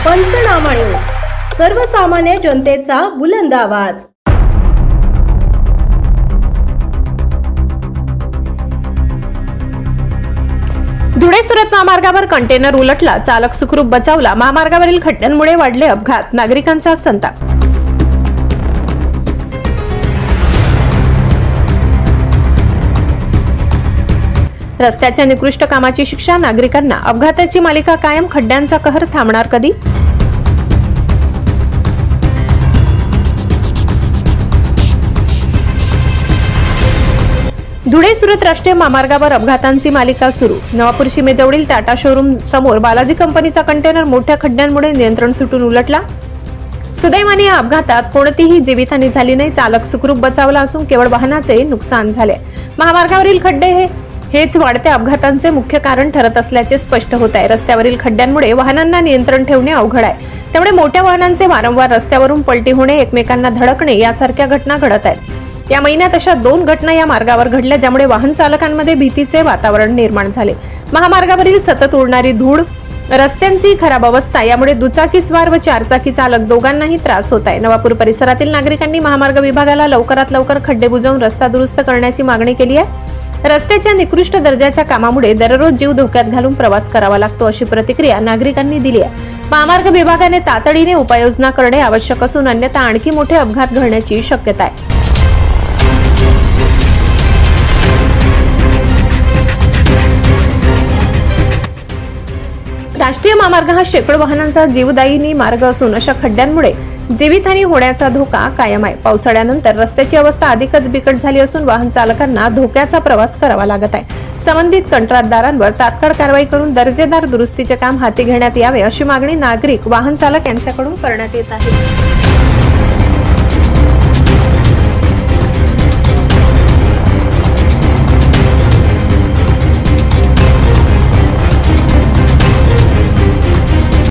पंचनामा न्यूज, सर्वसामान्य जनतेचा बुलंद आवाज। धुळे सुरत महामार्गावर कंटेनर उलटला, चालक सुखरूप बचावला। महामार्गावरील खड्ड्यांमुळे वाढले अपघात, नागरिकांचा संताप। रस्त्याच्या निकृष्ट कामाची शिक्षा नागरिकांना, अपघाताची मालिका कायम, खड्ड्यांचा कहर थांबणार कधी? धुळे सुरत राष्ट्रीय महामार्गावर अपघातांची मालिका सुरू। नवापूर सीमेजवळील टाटा शोरूम समोर बालाजी कंपनीचा कंटेनर मोठ्या खड्ड्यांमुळे नियंत्रण सुटून उलटला। सुदैवाने या अपघातात कोणतीही जीवितहानी झाली नाही, चालक सुखरूप बचावला असून केवळ वाहनाचे नुकसान झाले। महामार्गावरील खड्डे हेच वाढत्या अपघातांचे मुख्य कारण ठरत असल्याचे स्पष्ट होत आहे। रस्त्यावरील खड्ड्यांमुळे वाहनांना नियंत्रण ठेवणे अवघड आहे, त्यामुळे मोठ्या वाहनांचे वारंवार रस्त्यावरून पलटी होणे, एकमेकांना धडकणे यासारख्या घटना घडत आहेत। या महिन्यात अशा 2 घटना या मार्गावर घडल्या, ज्यामुळे वाहन चालकांमध्ये भीतीचे वातावरण निर्माण झाले। महामार्गावरील सतत उडणारी धूळ, रस्त्यांची खराब अवस्था यामुळे दुचाकीस्वार व चारचाकी चालक दोघांनाही त्रास होत आहे। नवापूर परिसरातील नागरिकांनी महामार्ग विभागाला लवकरात लवकर खड्डे बुजवून रस्ता दुरुस्त करण्याची मागणी केली आहे। रस्त्याच्या निकृष्ट दर्जाच्या कामामुळे दररोज जीव धोक्यात घालून प्रवास करावा लागतो, अशी प्रतिक्रिया नागरिकांनी दिली आहे। महामार्ग विभागाने तातडीने उपाययोजना करणे आवश्यक असून अन्यथा आणखी मोठे अपघात घडण्याची शक्यता आहे। राष्ट्रीय महामार्ग हा शेकडो वाहनांचा जीवदायिनी मार्ग असून अशा खड्ड्यांमुळे जीवितहानी होण्याचा धोका कायम आहे। पावसाळ्यानंतर रस्त्याची अवस्था अधिकच बिकट झाली असून वाहन चालकांना धोक्याचा प्रवास करावा लागत आहे। संबंधित कंत्राटदारांवर तात्काळ कारवाई करून दर्जेदार दुरुस्तीचे काम हाती घेण्यात यावे, अशी मागणी नागरिक, वाहन चालक यांच्याकडून करण्यात येत आहे।